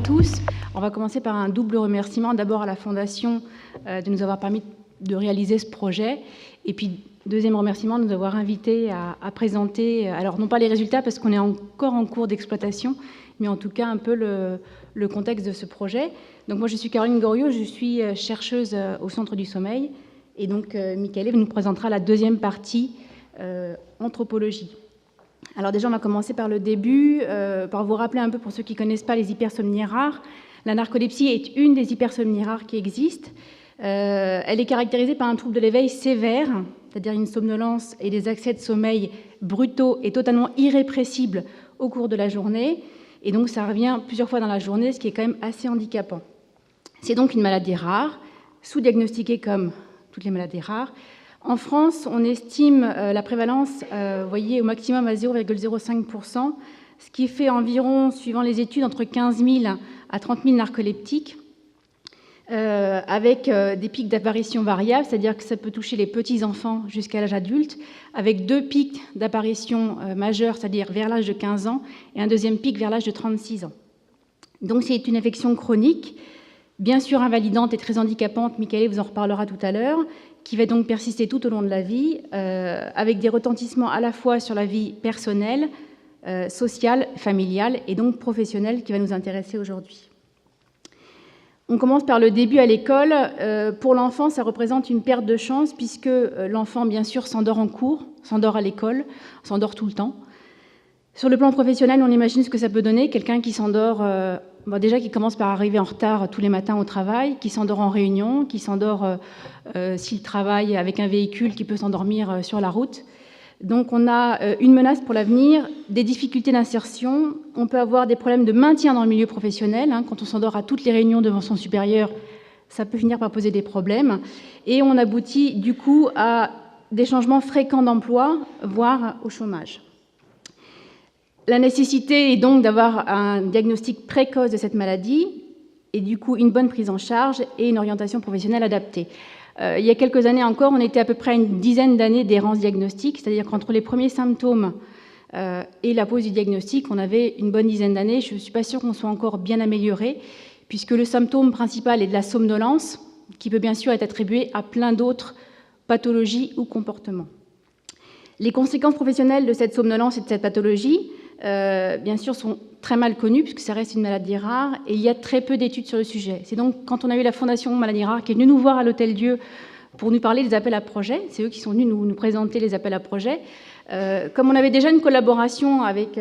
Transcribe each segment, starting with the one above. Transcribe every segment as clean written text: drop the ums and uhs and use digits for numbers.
tous. On va commencer par un double remerciement. D'abord à la Fondation de nous avoir permis de réaliser ce projet. Et puis, deuxième remerciement, de nous avoir invités à présenter, alors non pas les résultats parce qu'on est encore en cours d'exploitation, mais en tout cas un peu le contexte de ce projet. Donc moi, je suis Caroline Goriot, je suis chercheuse au Centre du Sommeil. Et donc, Michaël nous présentera la deuxième partie, anthropologie. Alors déjà, on va commencer par le début, par vous rappeler un peu, pour ceux qui ne connaissent pas les hypersomnies rares. La narcolepsie est une des hypersomnies rares qui existent. Elle est caractérisée par un trouble de l'éveil sévère, c'est-à-dire une somnolence et des accès de sommeil brutaux et totalement irrépressibles au cours de la journée. Et donc, ça revient plusieurs fois dans la journée, ce qui est quand même assez handicapant. C'est donc une maladie rare, sous-diagnostiquée comme toutes les maladies rares. En France, on estime la prévalence, voyez, au maximum à 0,05%, ce qui fait environ, suivant les études, entre 15 000 à 30 000 narcoleptiques, avec des pics d'apparition variables, c'est-à-dire que ça peut toucher les petits-enfants jusqu'à l'âge adulte, avec 2 pics d'apparition majeure, c'est-à-dire vers l'âge de 15 ans, et un deuxième pic vers l'âge de 36 ans. Donc c'est une infection chronique, bien sûr invalidante et très handicapante, Michaël vous en reparlera tout à l'heure, qui va donc persister tout au long de la vie, avec des retentissements à la fois sur la vie personnelle, sociale, familiale et donc professionnelle qui va nous intéresser aujourd'hui. On commence par le début à l'école. Pour l'enfant, ça représente une perte de chance puisque l'enfant, bien sûr, s'endort en cours, s'endort à l'école, s'endort tout le temps. Sur le plan professionnel, on imagine ce que ça peut donner. Quelqu'un qui s'endort, déjà qui commence par arriver en retard tous les matins au travail, qui s'endort en réunion, qui s'endort s'il travaille avec un véhicule, qui peut s'endormir sur la route. Donc on a une menace pour l'avenir, des difficultés d'insertion. On peut avoir des problèmes de maintien dans le milieu professionnel. Quand on s'endort à toutes les réunions devant son supérieur, ça peut finir par poser des problèmes. Et on aboutit du coup à des changements fréquents d'emploi, voire au chômage. La nécessité est donc d'avoir un diagnostic précoce de cette maladie et du coup une bonne prise en charge et une orientation professionnelle adaptée. Il y a quelques années encore, on était à peu près à une dizaine d'années d'errance diagnostique, c'est-à-dire qu'entre les premiers symptômes et la pose du diagnostic, on avait une bonne dizaine d'années. Je ne suis pas sûre qu'on soit encore bien amélioré, puisque le symptôme principal est de la somnolence, qui peut bien sûr être attribué à plein d'autres pathologies ou comportements. Les conséquences professionnelles de cette somnolence et de cette pathologie, bien sûr, sont très mal connues, puisque ça reste une maladie rare, et il y a très peu d'études sur le sujet. C'est donc quand on a eu la Fondation Maladies Rares qui est venue nous voir à l'Hôtel-Dieu pour nous parler des appels à projets, c'est eux qui sont venus nous présenter les appels à projets. Comme on avait déjà une collaboration avec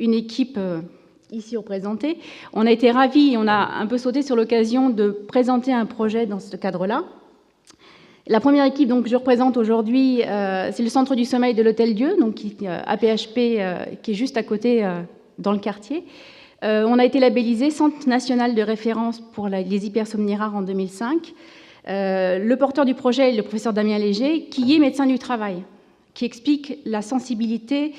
une équipe ici représentée, on a été ravis, on a un peu sauté sur l'occasion de présenter un projet dans ce cadre-là. La première équipe donc, que je représente aujourd'hui, c'est le Centre du Sommeil de l'Hôtel-Dieu, donc APHP, qui est juste à côté dans le quartier. On a été labellisé Centre national de référence pour les hypersomnies rares en 2005. Le porteur du projet est le professeur Damien Léger, qui est médecin du travail, qui explique la sensibilité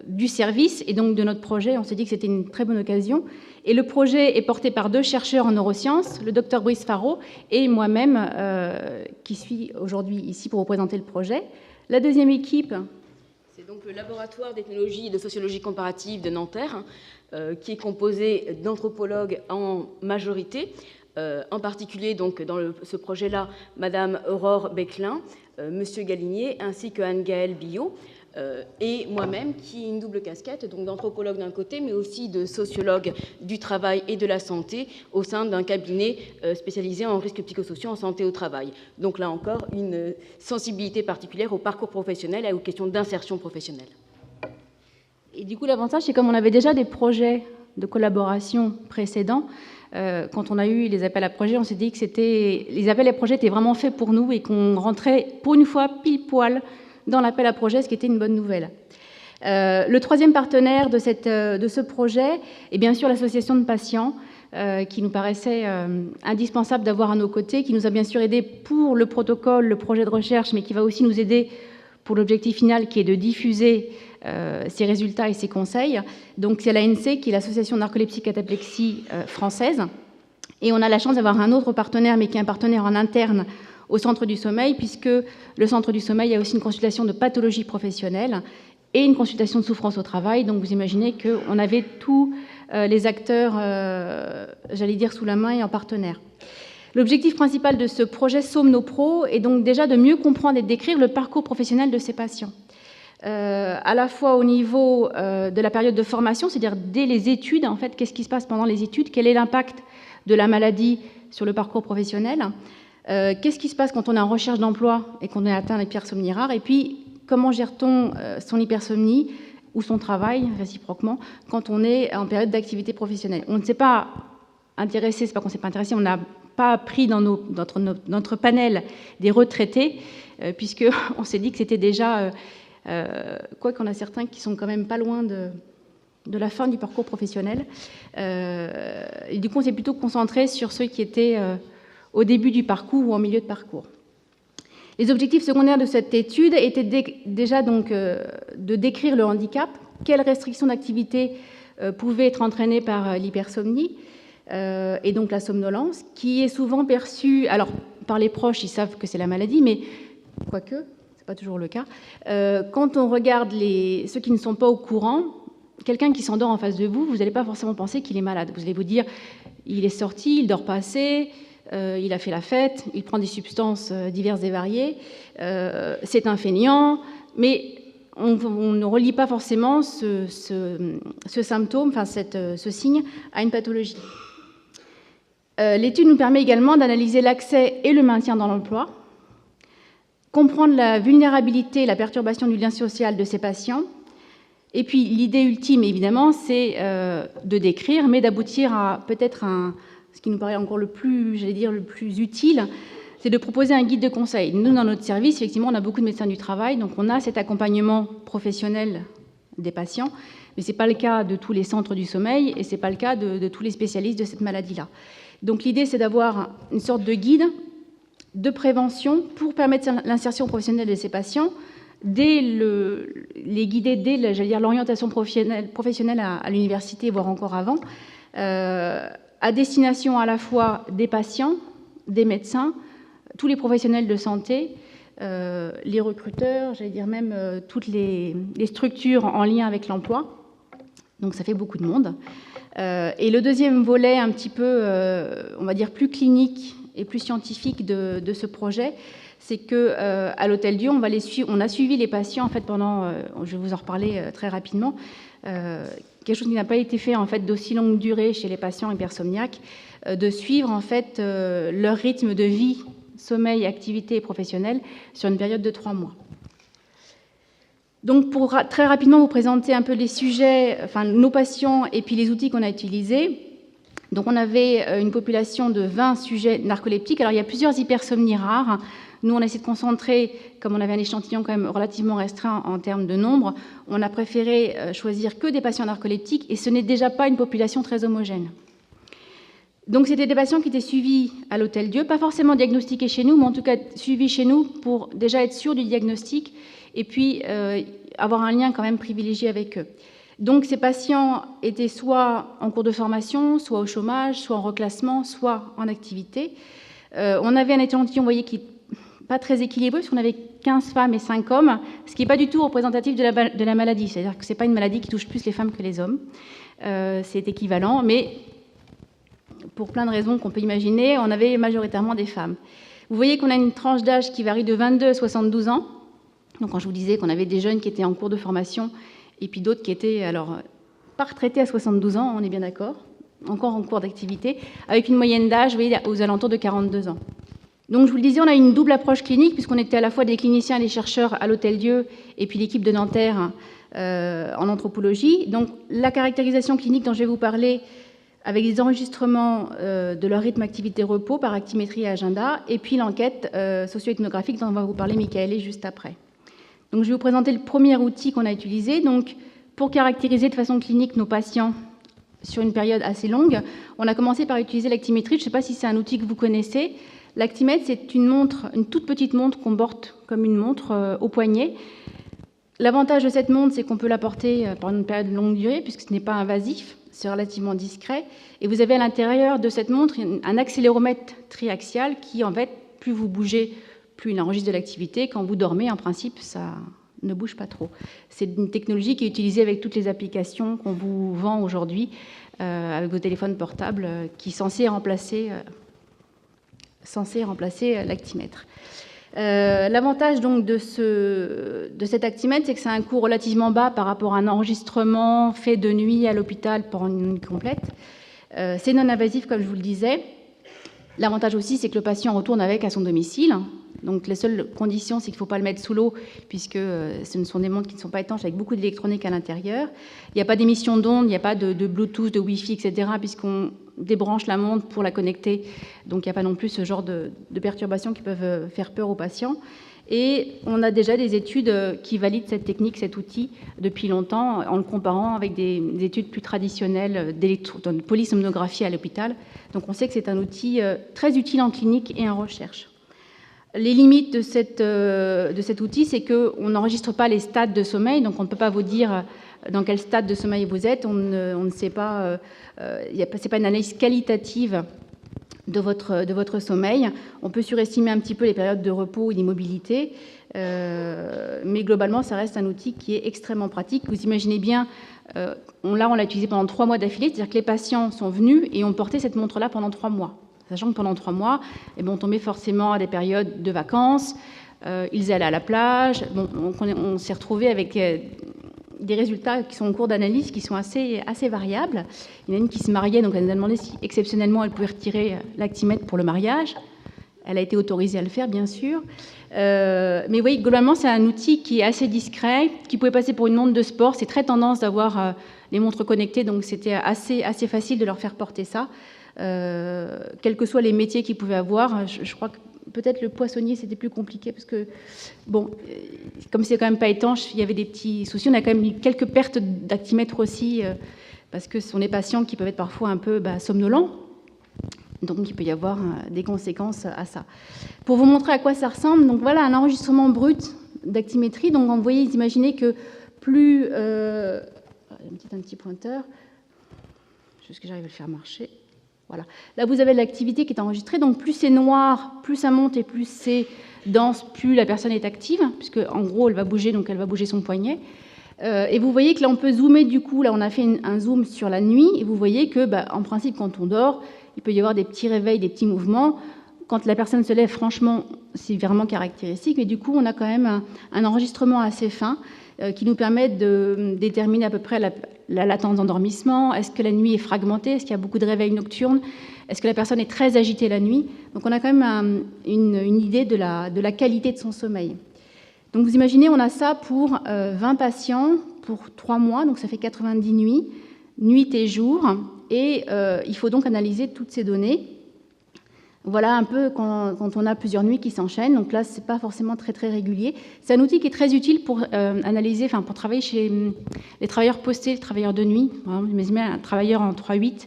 du service et donc de notre projet. On s'est dit que c'était une très bonne occasion. Et le projet est porté par 2 chercheurs en neurosciences, le docteur Brice Faro et moi-même, qui suis aujourd'hui ici pour vous présenter le projet. La deuxième équipe... C'est donc le laboratoire d'ethnologie et de sociologie comparative de Nanterre, qui est composé d'anthropologues en majorité, en particulier donc, dans ce projet-là, Madame Aurore Beclin, Monsieur Galinier, ainsi que Anne-Gaëlle Billot, et moi-même, qui ai une double casquette, donc d'anthropologue d'un côté, mais aussi de sociologue du travail et de la santé, au sein d'un cabinet spécialisé en risques psychosociaux en santé au travail. Donc là encore, une sensibilité particulière au parcours professionnel et aux questions d'insertion professionnelle. Et du coup, l'avantage, c'est comme on avait déjà des projets de collaboration précédents, quand on a eu les appels à projets, on s'est dit que les appels à projets étaient vraiment faits pour nous et qu'on rentrait pour une fois pile poil dans l'appel à projet, ce qui était une bonne nouvelle. Le troisième partenaire de ce projet est bien sûr l'association de patients, qui nous paraissait indispensable d'avoir à nos côtés, qui nous a bien sûr aidés pour le protocole, le projet de recherche, mais qui va aussi nous aider pour l'objectif final qui est de diffuser ses résultats et ses conseils. Donc c'est l'ANC, qui est l'association narcolepsie cataplexie française. Et on a la chance d'avoir un autre partenaire, mais qui est un partenaire en interne au Centre du Sommeil, puisque le Centre du Sommeil a aussi une consultation de pathologie professionnelle et une consultation de souffrance au travail. Donc vous imaginez qu'on avait tout les acteurs, j'allais dire, sous la main et en partenaire. L'objectif principal de ce projet Sauve nos pros est donc déjà de mieux comprendre et décrire le parcours professionnel de ces patients. À la fois au niveau de la période de formation, c'est-à-dire dès les études, en fait, qu'est-ce qui se passe pendant les études, quel est l'impact de la maladie sur le parcours professionnel, qu'est-ce qui se passe quand on est en recherche d'emploi et qu'on est atteint l'hypersomnie rare, et puis comment gère-t-on son hypersomnie ou son travail, réciproquement, quand on est en période d'activité professionnelle. On ne s'est pas intéressé, c'est pas qu'on ne s'est pas intéressé, on n'a pas pris dans notre panel des retraités, puisqu'on s'est dit que c'était déjà... quoi qu'on a certains qui sont quand même pas loin de la fin du parcours professionnel. Et du coup, on s'est plutôt concentré sur ceux qui étaient au début du parcours ou en milieu de parcours. Les objectifs secondaires de cette étude étaient déjà donc de décrire le handicap, quelles restrictions d'activité pouvaient être entraînées par l'hypersomnie et donc la somnolence, qui est souvent perçue, alors par les proches, ils savent que c'est la maladie, mais quoique, c'est pas toujours le cas. Quand on regarde ceux qui ne sont pas au courant, quelqu'un qui s'endort en face de vous, vous n'allez pas forcément penser qu'il est malade. Vous allez vous dire, il est sorti, il dort pas assez, il a fait la fête, il prend des substances diverses et variées, c'est un feignant, mais on ne relie pas forcément ce symptôme, enfin ce signe, à une pathologie. L'étude nous permet également d'analyser l'accès et le maintien dans l'emploi, comprendre la vulnérabilité et la perturbation du lien social de ces patients. Et puis l'idée ultime, évidemment, c'est de décrire, mais d'aboutir à peut-être ce qui nous paraît encore le plus utile, c'est de proposer un guide de conseil. Nous, dans notre service, effectivement, on a beaucoup de médecins du travail, donc on a cet accompagnement professionnel des patients, mais ce n'est pas le cas de tous les centres du sommeil et ce n'est pas le cas de tous les spécialistes de cette maladie-là. Donc l'idée, c'est d'avoir une sorte de guide de prévention pour permettre l'insertion professionnelle de ces patients, les guider dès l'orientation professionnelle à l'université, voire encore avant, à destination à la fois des patients, des médecins, tous les professionnels de santé, les recruteurs, même toutes les structures en lien avec l'emploi. Donc ça fait beaucoup de monde. Et le deuxième volet, un petit peu, on va dire, plus clinique et plus scientifique de ce projet, c'est qu'à l'Hôtel-Dieu, on a suivi les patients en fait, pendant, je vais vous en reparler très rapidement, quelque chose qui n'a pas été fait en fait, d'aussi longue durée chez les patients hypersomniaques, de suivre en fait, leur rythme de vie, sommeil, activité et professionnelle sur une période de 3 mois. Donc, pour très rapidement vous présenter un peu les sujets, enfin nos patients et puis les outils qu'on a utilisés. Donc, on avait une population de 20 sujets narcoleptiques. Alors, il y a plusieurs hypersomnies rares. Nous, on a essayé de concentrer, comme on avait un échantillon quand même relativement restreint en termes de nombre, on a préféré choisir que des patients narcoleptiques et ce n'est déjà pas une population très homogène. Donc, c'était des patients qui étaient suivis à l'Hôtel-Dieu, pas forcément diagnostiqués chez nous, mais en tout cas suivis chez nous pour déjà être sûr du diagnostic et puis avoir un lien quand même privilégié avec eux. Donc, ces patients étaient soit en cours de formation, soit au chômage, soit en reclassement, soit en activité. On avait un échantillon, vous voyez, qui n'est pas très équilibré, parce qu'on avait 15 femmes et 5 hommes, ce qui n'est pas du tout représentatif de la maladie. C'est-à-dire que ce n'est pas une maladie qui touche plus les femmes que les hommes. C'est équivalent, mais pour plein de raisons qu'on peut imaginer, on avait majoritairement des femmes. Vous voyez qu'on a une tranche d'âge qui varie de 22 à 72 ans. Donc, quand je vous disais qu'on avait des jeunes qui étaient en cours de formation et puis d'autres qui étaient, alors, pas retraités à 72 ans, on est bien d'accord, encore en cours d'activité, avec une moyenne d'âge, vous voyez, aux alentours de 42 ans. Donc, je vous le disais, on a une double approche clinique, puisqu'on était à la fois des cliniciens et des chercheurs à l'Hôtel-Dieu, et puis l'équipe de Nanterre en anthropologie. Donc, la caractérisation clinique dont je vais vous parler, avec des enregistrements de leur rythme activité-repos par actimétrie et agenda, et puis l'enquête socio-ethnographique dont va vous parler Michaëlé juste après. Donc, je vais vous présenter le premier outil qu'on a utilisé. Donc, pour caractériser de façon clinique nos patients sur une période assez longue, on a commencé par utiliser l'actimétrie. Je ne sais pas si c'est un outil que vous connaissez. L'actimètre, c'est une montre, une toute petite montre qu'on porte comme une montre au poignet. L'avantage de cette montre, c'est qu'on peut la porter pendant une période de longue durée, puisque ce n'est pas invasif, c'est relativement discret. Et vous avez à l'intérieur de cette montre un accéléromètre triaxial qui, en fait, plus vous bougez, plus il enregistre de l'activité. Quand vous dormez, en principe, ça ne bouge pas trop. C'est une technologie qui est utilisée avec toutes les applications qu'on vous vend aujourd'hui avec vos téléphones portables, qui est censée remplacer l'actimètre. L'avantage donc de cet actimètre, c'est que c'est un coût relativement bas par rapport à un enregistrement fait de nuit à l'hôpital pour une nuit complète. C'est non invasif, comme je vous le disais. L'avantage aussi, c'est que le patient retourne avec à son domicile. Donc les seules conditions, c'est qu'il ne faut pas le mettre sous l'eau, puisque ce sont des montres qui ne sont pas étanches, avec beaucoup d'électronique à l'intérieur. Il n'y a pas d'émission d'ondes, il n'y a pas de Bluetooth, de Wi-Fi, etc., puisqu'on débranche la montre pour la connecter. Donc il n'y a pas non plus ce genre de perturbations qui peuvent faire peur aux patients. Et on a déjà des études qui valident cette technique, cet outil, depuis longtemps, en le comparant avec des études plus traditionnelles de polysomnographie à l'hôpital. Donc on sait que c'est un outil très utile en clinique et en recherche. Les limites de cet outil, c'est qu'on n'enregistre pas les stades de sommeil, donc on ne peut pas vous dire dans quel stade de sommeil vous êtes, on ne sait pas, c'est pas une analyse qualitative de votre sommeil. On peut surestimer un petit peu les périodes de repos et d'immobilité, mais globalement, ça reste un outil qui est extrêmement pratique. Vous imaginez bien, on l'a utilisé pendant 3 mois d'affilée, c'est-à-dire que les patients sont venus et ont porté cette montre-là pendant 3 mois. Sachant que pendant 3 mois, on tombait forcément à des périodes de vacances, ils allaient à la plage, on s'est retrouvé avec des résultats qui sont en cours d'analyse, qui sont assez variables. Il y en a une qui se mariait, donc elle nous a demandé si exceptionnellement elle pouvait retirer l'actimètre pour le mariage. Elle a été autorisée à le faire, bien sûr. Mais oui, globalement, c'est un outil qui est assez discret, qui pouvait passer pour une montre de sport. C'est très tendance d'avoir les montres connectées, donc c'était assez facile de leur faire porter ça. Quels que soient les métiers qu'ils pouvaient avoir, je crois que peut-être le poissonnier c'était plus compliqué parce que bon, comme c'est quand même pas étanche, il y avait des petits soucis. On a quand même eu quelques pertes d'actimètre aussi parce que ce sont des patients qui peuvent être parfois un peu somnolents, donc il peut y avoir des conséquences à ça. Pour vous montrer à quoi ça ressemble, donc voilà un enregistrement brut d'actimétrie. Donc vous voyez, imaginez que plus un petit pointeur, juste que j'arrive à le faire marcher. Voilà. Là, vous avez l'activité qui est enregistrée. Donc, plus c'est noir, plus ça monte et plus c'est dense, plus la personne est active, puisque en gros, elle va bouger, donc elle va bouger son poignet. Et vous voyez que là, on peut zoomer du coup. Là, on a fait un zoom sur la nuit, et vous voyez que, en principe, quand on dort, il peut y avoir des petits réveils, des petits mouvements. Quand la personne se lève, franchement, c'est vraiment caractéristique. Mais du coup, on a quand même un enregistrement assez fin qui nous permet de déterminer à peu près la latence d'endormissement. Est-ce que la nuit est fragmentée? Est-ce qu'il y a beaucoup de réveils nocturnes? Est-ce que la personne est très agitée la nuit? Donc on a quand même une idée de la qualité de son sommeil. Donc vous imaginez, on a ça pour 20 patients pour 3 mois, donc ça fait 90 nuits, nuit et jour, et il faut donc analyser toutes ces données. Voilà un peu quand on a plusieurs nuits qui s'enchaînent. Donc là, c'est pas forcément très régulier. C'est un outil qui est très utile pour analyser, pour travailler chez les travailleurs postés, les travailleurs de nuit. Mais un travailleur en 3-8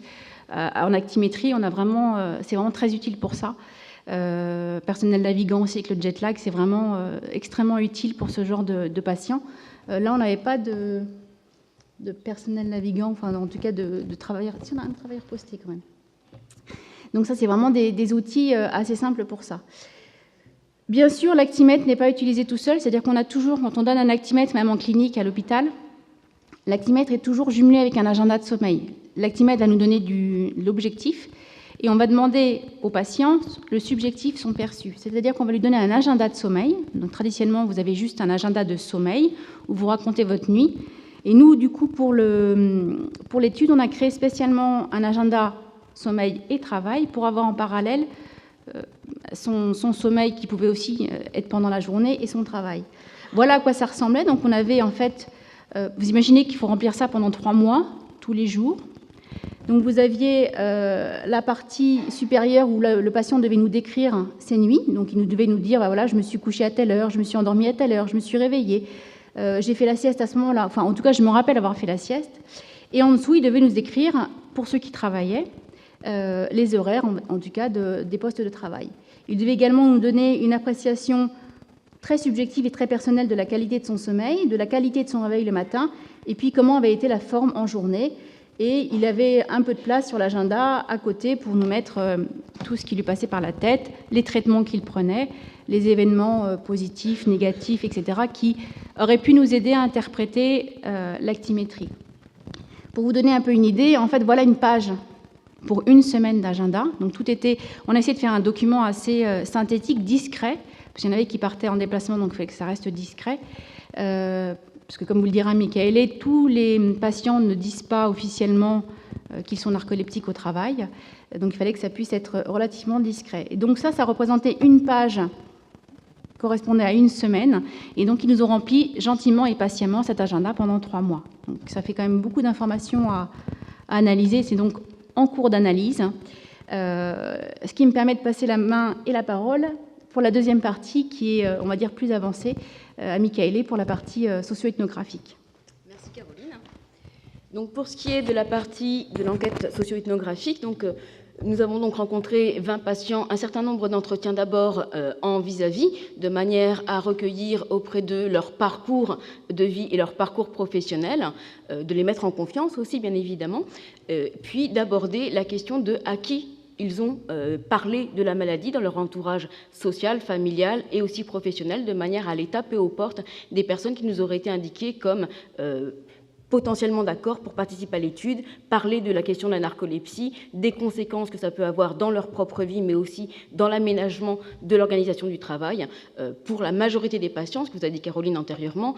en actimétrie, c'est vraiment très utile pour ça. Personnel navigant aussi avec le jet lag, c'est vraiment extrêmement utile pour ce genre de patients. Là, on n'avait pas de personnel navigant, en tout cas de travailleurs. Si on a un travailleur posté quand même. Donc ça, c'est vraiment des outils assez simples pour ça. Bien sûr, l'actimètre n'est pas utilisé tout seul, c'est-à-dire qu'on a toujours, quand on donne un actimètre, même en clinique, à l'hôpital, l'actimètre est toujours jumelé avec un agenda de sommeil. L'actimètre va nous donner l'objectif et on va demander au patient le subjectif, son perçu. C'est-à-dire qu'on va lui donner un agenda de sommeil. Donc traditionnellement, vous avez juste un agenda de sommeil où vous racontez votre nuit. Et nous, du coup, pour l'étude, on a créé spécialement un agenda sommeil et travail pour avoir en parallèle son sommeil qui pouvait aussi être pendant la journée et son travail. Voilà à quoi ça ressemblait. Donc on avait en fait, vous imaginez qu'il faut remplir ça pendant 3 mois, tous les jours. Donc vous aviez la partie supérieure où le patient devait nous décrire ses nuits. Donc il devait nous dire, voilà, je me suis couché à telle heure, je me suis endormi à telle heure, je me suis réveillé, j'ai fait la sieste à ce moment-là. Enfin, en tout cas, je me rappelle avoir fait la sieste. Et en dessous, il devait nous décrire, pour ceux qui travaillaient, les horaires, en tout cas, des postes de travail. Il devait également nous donner une appréciation très subjective et très personnelle de la qualité de son sommeil, de la qualité de son réveil le matin, et puis comment avait été la forme en journée. Et il avait un peu de place sur l'agenda à côté pour nous mettre tout ce qui lui passait par la tête, les traitements qu'il prenait, les événements positifs, négatifs, etc., qui aurait pu nous aider à interpréter l'actimétrie. Pour vous donner un peu une idée, en fait, voilà une page pour une semaine d'agenda. Donc tout était, on a essayé de faire un document assez synthétique, discret, parce qu'il y en avait qui partaient en déplacement, donc il fallait que ça reste discret. Parce que comme vous le dira Michaëlé, tous les patients ne disent pas officiellement qu'ils sont narcoleptiques au travail, donc il fallait que ça puisse être relativement discret. Et donc ça représentait une page, correspondait à une semaine, et donc ils nous ont rempli gentiment et patiemment cet agenda pendant 3 mois. Donc ça fait quand même beaucoup d'informations à analyser, c'est donc en cours d'analyse, ce qui me permet de passer la main et la parole pour la deuxième partie qui est, on va dire, plus avancée, à Michaëlé pour la partie socio-ethnographique. Merci Caroline. Donc pour ce qui est de la partie de l'enquête socio-ethnographique, donc, nous avons donc rencontré 20 patients, un certain nombre d'entretiens d'abord en vis-à-vis, de manière à recueillir auprès d'eux leur parcours de vie et leur parcours professionnel, de les mettre en confiance aussi bien évidemment, puis d'aborder la question de à qui ils ont parlé de la maladie dans leur entourage social, familial et aussi professionnel, de manière à les taper aux portes des personnes qui nous auraient été indiquées comme potentiellement d'accord pour participer à l'étude, parler de la question de la narcolepsie, des conséquences que ça peut avoir dans leur propre vie, mais aussi dans l'aménagement de l'organisation du travail. Pour la majorité des patients, ce que vous a dit Caroline antérieurement,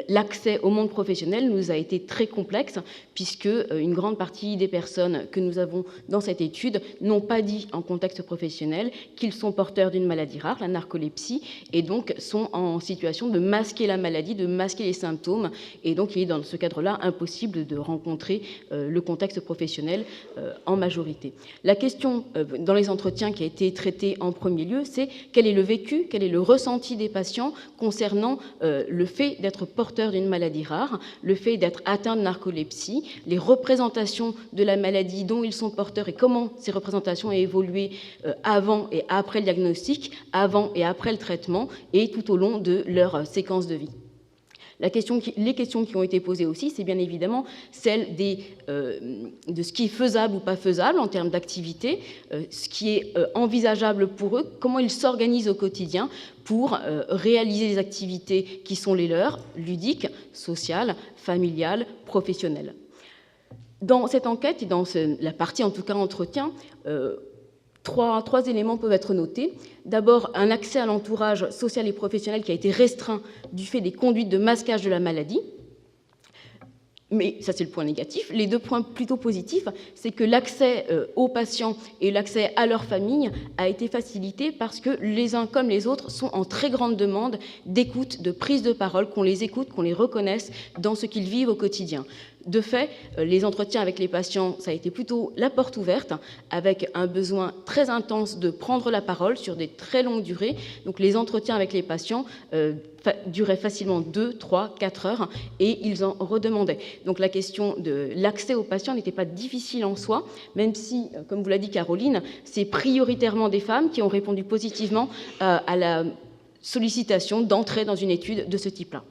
l'accès au monde professionnel nous a été très complexe, puisque une grande partie des personnes que nous avons dans cette étude n'ont pas dit en contexte professionnel qu'ils sont porteurs d'une maladie rare, la narcolepsie, et donc sont en situation de masquer la maladie, de masquer les symptômes, et donc il est dans ce cadre-là impossible de rencontrer le contexte professionnel en majorité. La question dans les entretiens qui a été traitée en premier lieu, c'est quel est le vécu, quel est le ressenti des patients concernant le fait d'être porteur d'une maladie rare, le fait d'être atteint de narcolepsie, les représentations de la maladie dont ils sont porteurs et comment ces représentations ont évolué avant et après le diagnostic, avant et après le traitement et tout au long de leur séquence de vie. Les questions qui ont été posées aussi, c'est bien évidemment celle de ce qui est faisable ou pas faisable en termes d'activité, ce qui est envisageable pour eux, comment ils s'organisent au quotidien pour réaliser les activités qui sont les leurs, ludiques, sociales, familiales, professionnelles. Dans cette enquête et dans la partie en tout cas entretien, Trois éléments peuvent être notés. D'abord, un accès à l'entourage social et professionnel qui a été restreint du fait des conduites de masquage de la maladie. Mais ça, c'est le point négatif. Les 2 points plutôt positifs, c'est que l'accès aux patients et l'accès à leur famille a été facilité parce que les uns comme les autres sont en très grande demande d'écoute, de prise de parole, qu'on les écoute, qu'on les reconnaisse dans ce qu'ils vivent au quotidien. De fait, les entretiens avec les patients, ça a été plutôt la porte ouverte, avec un besoin très intense de prendre la parole sur des très longues durées. Donc les entretiens avec les patients duraient facilement 2, 3, 4 heures, et ils en redemandaient. Donc la question de l'accès aux patients n'était pas difficile en soi, même si, comme vous l'a dit Caroline, c'est prioritairement des femmes qui ont répondu positivement à la sollicitation d'entrer dans une étude de ce type-là.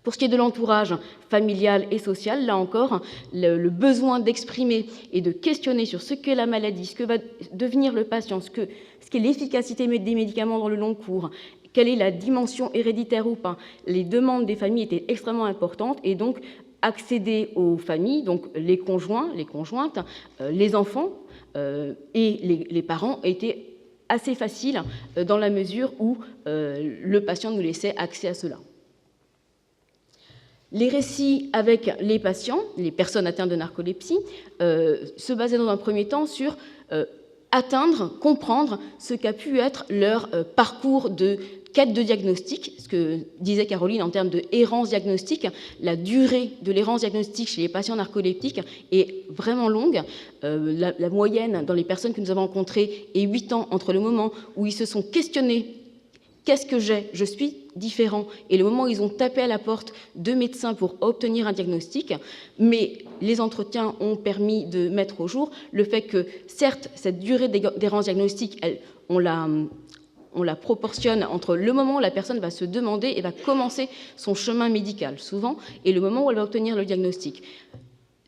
Pour ce qui est de l'entourage familial et social, là encore, le besoin d'exprimer et de questionner sur ce qu'est la maladie, ce que va devenir le patient, ce qu'est l'efficacité des médicaments dans le long cours, quelle est la dimension héréditaire ou pas. Les demandes des familles étaient extrêmement importantes et donc accéder aux familles, donc les conjoints, les conjointes, les enfants et les parents étaient assez facile dans la mesure où le patient nous laissait accès à cela. Les récits avec les patients, les personnes atteintes de narcolepsie, se basaient dans un premier temps sur atteindre, comprendre ce qu'a pu être leur parcours de quête de diagnostic, ce que disait Caroline en termes de errance diagnostique. La durée de l'errance diagnostique chez les patients narcoleptiques est vraiment longue. La moyenne dans les personnes que nous avons rencontrées est 8 ans entre le moment où ils se sont questionnés « qu'est-ce que j'ai ? Je suis différent » et le moment où ils ont tapé à la porte de médecins pour obtenir un diagnostic. Mais les entretiens ont permis de mettre au jour le fait que, certes, cette durée d'errance diagnostique, on la proportionne entre le moment où la personne va se demander et va commencer son chemin médical, souvent, et le moment où elle va obtenir le diagnostic.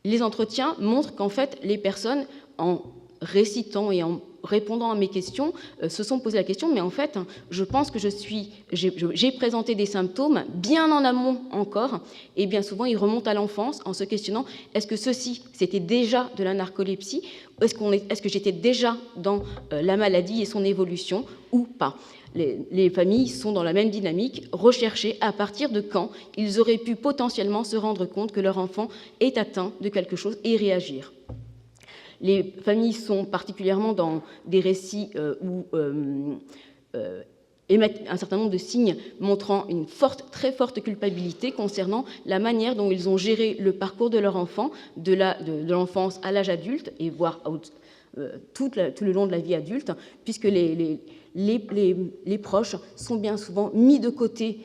Les entretiens montrent qu'en fait, les personnes, en récitant et en répondant à mes questions, se sont posé la question, mais en fait, je pense que j'ai présenté des symptômes bien en amont encore, et bien souvent, ils remontent à l'enfance en se questionnant, est-ce que ceci, c'était déjà de la narcolepsie, est-ce que j'étais déjà dans la maladie et son évolution, ou pas. Les familles sont dans la même dynamique, rechercher à partir de quand ils auraient pu potentiellement se rendre compte que leur enfant est atteint de quelque chose et réagir. Les familles sont particulièrement dans des récits où émettent un certain nombre de signes montrant une très forte culpabilité concernant la manière dont ils ont géré le parcours de leur enfant, de l'enfance à l'âge adulte, et voire tout le long de la vie adulte, puisque les proches sont bien souvent mis de côté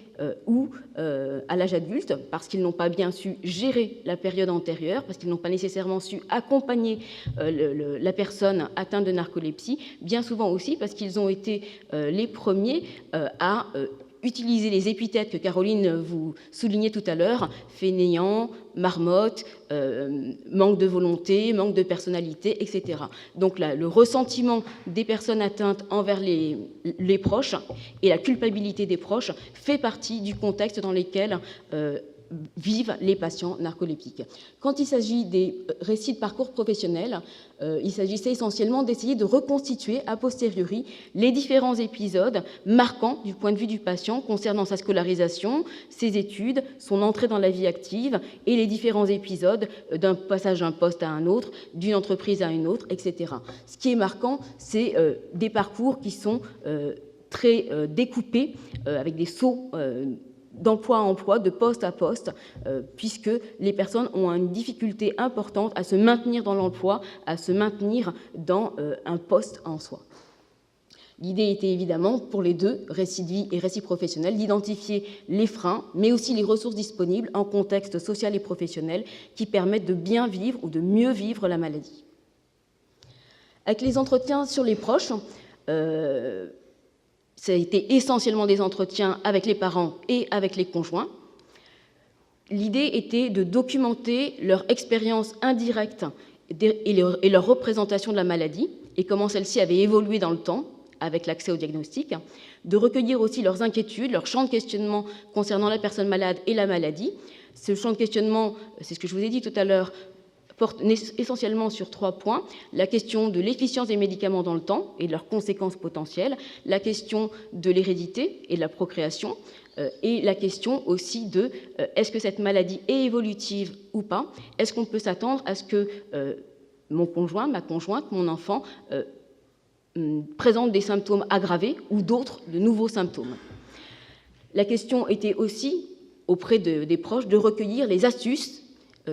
ou à l'âge adulte parce qu'ils n'ont pas bien su gérer la période antérieure, parce qu'ils n'ont pas nécessairement su accompagner la personne atteinte de narcolepsie, bien souvent aussi parce qu'ils ont été les premiers à utiliser les épithètes que Caroline vous soulignait tout à l'heure, fainéant, marmotte, manque de volonté, manque de personnalité, etc. Donc là, le ressentiment des personnes atteintes envers les proches et la culpabilité des proches fait partie du contexte dans lequel vivent les patients narcoleptiques. Quand il s'agit des récits de parcours professionnels, il s'agissait essentiellement d'essayer de reconstituer a posteriori les différents épisodes marquants du point de vue du patient concernant sa scolarisation, ses études, son entrée dans la vie active et les différents épisodes d'un passage d'un poste à un autre, d'une entreprise à une autre, etc. Ce qui est marquant, c'est des parcours qui sont très découpés, avec des sauts d'emploi à emploi, de poste à poste, puisque les personnes ont une difficulté importante à se maintenir dans l'emploi, à se maintenir dans un poste en soi. L'idée était évidemment, pour les deux, récit de vie et récit professionnel, d'identifier les freins, mais aussi les ressources disponibles en contexte social et professionnel qui permettent de bien vivre ou de mieux vivre la maladie. Avec les entretiens sur les proches, ça a été essentiellement des entretiens avec les parents et avec les conjoints. L'idée était de documenter leur expérience indirecte et leur représentation de la maladie et comment celle-ci avait évolué dans le temps avec l'accès au diagnostic, de recueillir aussi leurs inquiétudes, leur champ de questionnement concernant la personne malade et la maladie. Ce champ de questionnement, c'est ce que je vous ai dit tout à l'heure, porte essentiellement sur 3 points. La question de l'efficience des médicaments dans le temps et de leurs conséquences potentielles, la question de l'hérédité et de la procréation, et la question aussi de est-ce que cette maladie est évolutive ou pas? Est-ce qu'on peut s'attendre à ce que mon conjoint, ma conjointe, mon enfant présente des symptômes aggravés ou d'autres, de nouveaux symptômes? La question était aussi, auprès des proches, de recueillir les astuces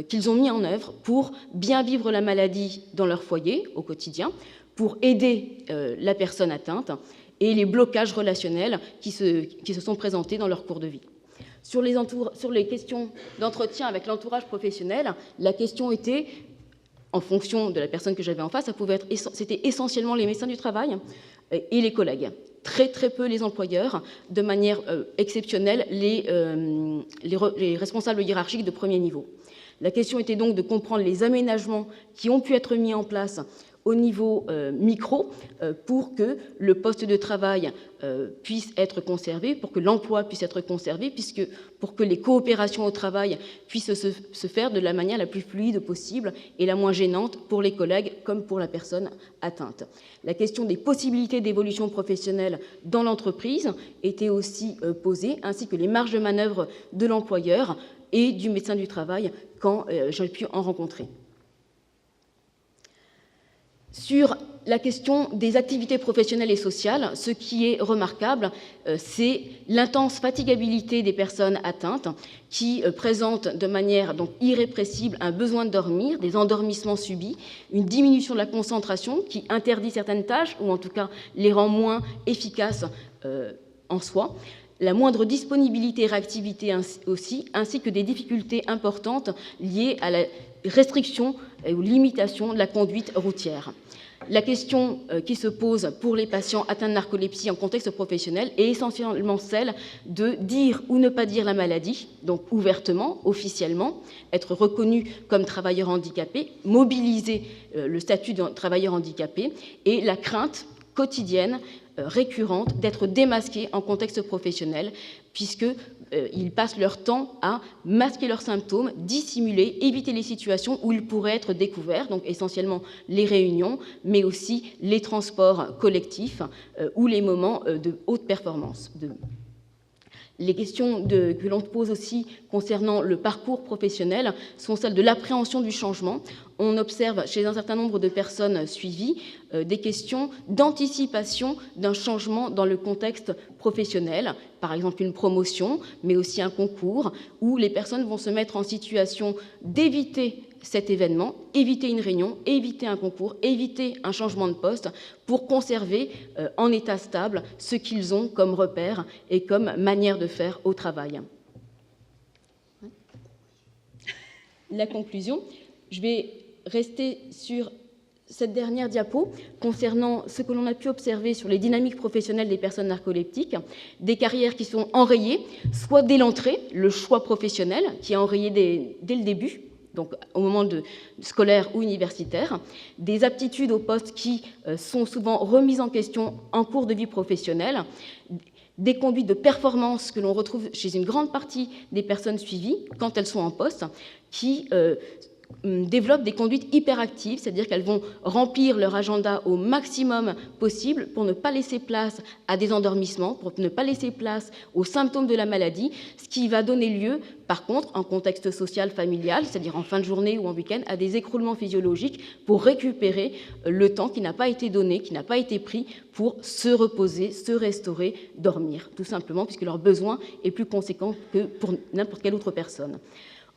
qu'ils ont mis en œuvre pour bien vivre la maladie dans leur foyer au quotidien, pour aider la personne atteinte et les blocages relationnels qui se sont présentés dans leur cours de vie. Sur les questions d'entretien avec l'entourage professionnel, la question était, en fonction de la personne que j'avais en face, c'était essentiellement les médecins du travail et les collègues. Très très peu les employeurs, de manière exceptionnelle les responsables hiérarchiques de premier niveau. La question était donc de comprendre les aménagements qui ont pu être mis en place au niveau micro pour que le poste de travail puisse être conservé, pour que l'emploi puisse être conservé, pour que les coopérations au travail puissent se faire de la manière la plus fluide possible et la moins gênante pour les collègues comme pour la personne atteinte. La question des possibilités d'évolution professionnelle dans l'entreprise était aussi posée, ainsi que les marges de manœuvre de l'employeur et du médecin du travail quand j'ai pu en rencontrer. Sur la question des activités professionnelles et sociales, ce qui est remarquable, c'est l'intense fatigabilité des personnes atteintes qui présentent de manière donc irrépressible un besoin de dormir, des endormissements subis, une diminution de la concentration qui interdit certaines tâches ou en tout cas les rend moins efficaces en soi, la moindre disponibilité et réactivité aussi, ainsi que des difficultés importantes liées à la restriction ou limitation de la conduite routière. La question qui se pose pour les patients atteints de narcolepsie en contexte professionnel est essentiellement celle de dire ou ne pas dire la maladie, donc ouvertement, officiellement, être reconnu comme travailleur handicapé, mobiliser le statut de travailleur handicapé, et la crainte quotidienne, récurrente, d'être démasqués en contexte professionnel, puisqu'ils passent leur temps à masquer leurs symptômes, dissimuler, éviter les situations où ils pourraient être découverts, donc essentiellement les réunions, mais aussi les transports collectifs ou les moments de haute performance. Les questions que l'on pose aussi concernant le parcours professionnel sont celles de l'appréhension du changement. On observe chez un certain nombre de personnes suivies des questions d'anticipation d'un changement dans le contexte professionnel, par exemple une promotion, mais aussi un concours, où les personnes vont se mettre en situation d'éviter cet événement, éviter une réunion, éviter un concours, éviter un changement de poste pour conserver en état stable ce qu'ils ont comme repère et comme manière de faire au travail. La conclusion, je vais rester sur cette dernière diapo concernant ce que l'on a pu observer sur les dynamiques professionnelles des personnes narcoleptiques, des carrières qui sont enrayées, soit dès l'entrée, le choix professionnel qui est enrayé dès le début, donc au moment scolaire ou universitaire, des aptitudes au poste qui sont souvent remises en question en cours de vie professionnelle, des conduites de performance que l'on retrouve chez une grande partie des personnes suivies quand elles sont en poste, qui développent des conduites hyperactives, c'est-à-dire qu'elles vont remplir leur agenda au maximum possible pour ne pas laisser place à des endormissements, pour ne pas laisser place aux symptômes de la maladie, ce qui va donner lieu, par contre, en contexte social familial, c'est-à-dire en fin de journée ou en week-end, à des écroulements physiologiques pour récupérer le temps qui n'a pas été donné, qui n'a pas été pris pour se reposer, se restaurer, dormir, tout simplement, puisque leur besoin est plus conséquent que pour n'importe quelle autre personne.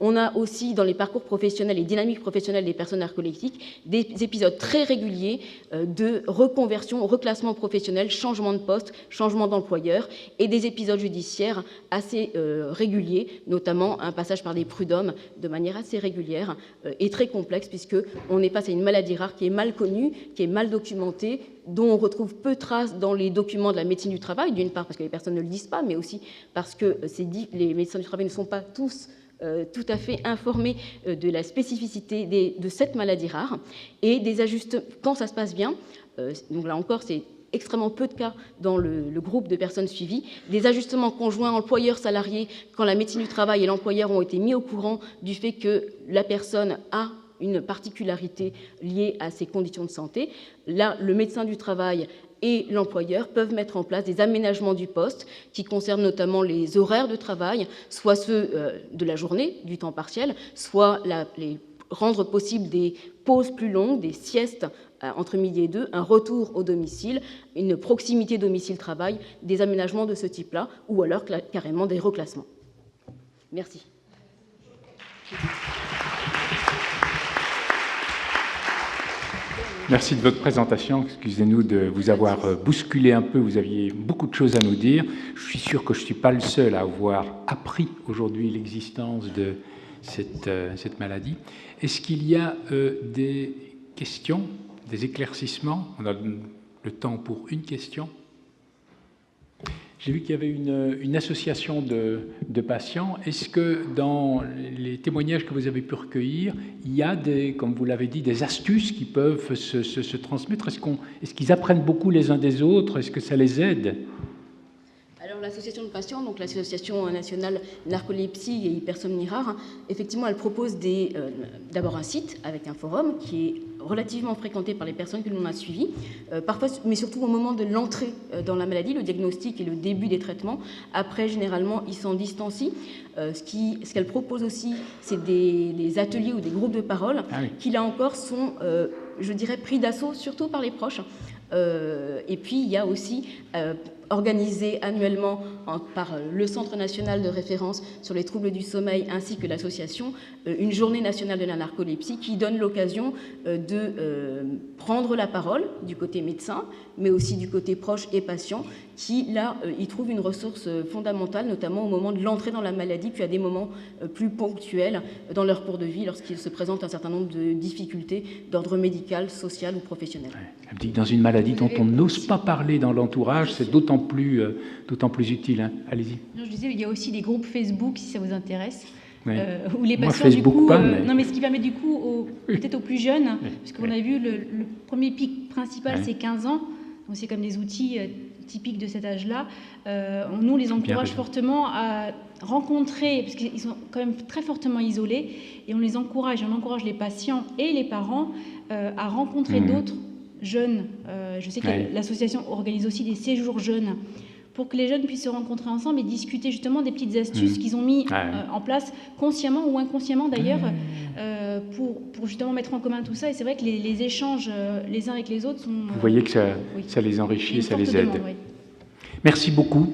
On a aussi, dans les parcours professionnels et dynamiques professionnelles des personnes narcoleptiques, des épisodes très réguliers de reconversion, reclassement professionnel, changement de poste, changement d'employeur, et des épisodes judiciaires assez réguliers, notamment un passage par des prud'hommes de manière assez régulière et très complexe, puisqu'on est face à une maladie rare qui est mal connue, qui est mal documentée, dont on retrouve peu de traces dans les documents de la médecine du travail, d'une part parce que les personnes ne le disent pas, mais aussi parce que les médecins du travail ne sont pas tous tout à fait informés de la spécificité de cette maladie rare, et des ajustements, quand ça se passe bien, donc là encore c'est extrêmement peu de cas dans le groupe de personnes suivies, des ajustements conjoints employeur-salarié quand la médecine du travail et l'employeur ont été mis au courant du fait que la personne a une particularité liée à ses conditions de santé. Là, le médecin du travail et l'employeur peuvent mettre en place des aménagements du poste qui concernent notamment les horaires de travail, soit ceux de la journée, du temps partiel, soit rendre possible des pauses plus longues, des siestes entre midi et 2, un retour au domicile, une proximité domicile-travail, des aménagements de ce type-là, ou alors carrément des reclassements. Merci. Merci de votre présentation. Excusez-nous de vous avoir bousculé un peu. Vous aviez beaucoup de choses à nous dire. Je suis sûr que je ne suis pas le seul à avoir appris aujourd'hui l'existence de cette maladie. Est-ce qu'il y a des questions, des éclaircissements? On a le temps pour une question. J'ai vu qu'il y avait une association de patients. Est-ce que dans les témoignages que vous avez pu recueillir, il y a, comme vous l'avez dit, des astuces qui peuvent se transmettre? Est-ce qu'ils apprennent beaucoup les uns des autres? Est-ce que ça les aide? Alors l'association de patients, donc l'association nationale narcolepsie et hypersomnie rare, effectivement, elle propose d'abord un site avec un forum qui est relativement fréquenté par les personnes que l'on a suivies, parfois, mais surtout au moment de l'entrée dans la maladie, le diagnostic et le début des traitements. Après, généralement, ils s'en distancient. Ce qu'elle propose aussi, c'est des ateliers ou des groupes de parole qui, là encore, sont, je dirais, pris d'assaut, surtout par les proches. Et puis, il y a aussi organisé annuellement par le Centre national de référence sur les troubles du sommeil ainsi que l'association, une journée nationale de la narcolepsie qui donne l'occasion de prendre la parole du côté médecin, mais aussi du côté proche et patient, qui là y trouve une ressource fondamentale, notamment au moment de l'entrée dans la maladie, puis à des moments plus ponctuels dans leur cours de vie, lorsqu'il se présente un certain nombre de difficultés d'ordre médical, social ou professionnel. Elle me dit que dans une maladie dont on n'ose pas parler dans l'entourage, c'est d'autant plus utile. Hein. Allez-y. Non, je disais, il y a aussi des groupes Facebook, si ça vous intéresse. Oui. Où les Moi, patients, Facebook, du coup, pas, mais... non, mais ce qui permet du coup, peut-être aux plus jeunes, Oui. parce qu'on a vu le premier pic principal, Oui. c'est 15 ans, donc c'est comme des outils typiques de cet âge-là. Nous, on les encourage fortement à rencontrer, parce qu'ils sont quand même très fortement isolés, et on encourage les patients et les parents à rencontrer d'autres jeunes. Je sais que l'association organise aussi des séjours jeunes, pour que les jeunes puissent se rencontrer ensemble et discuter justement des petites astuces qu'ils ont mis en place, consciemment ou inconsciemment d'ailleurs, pour justement mettre en commun tout ça. Et c'est vrai que les échanges les uns avec les autres sont... Vous voyez que ça les enrichit, ça les aide. Demande, oui. Merci beaucoup.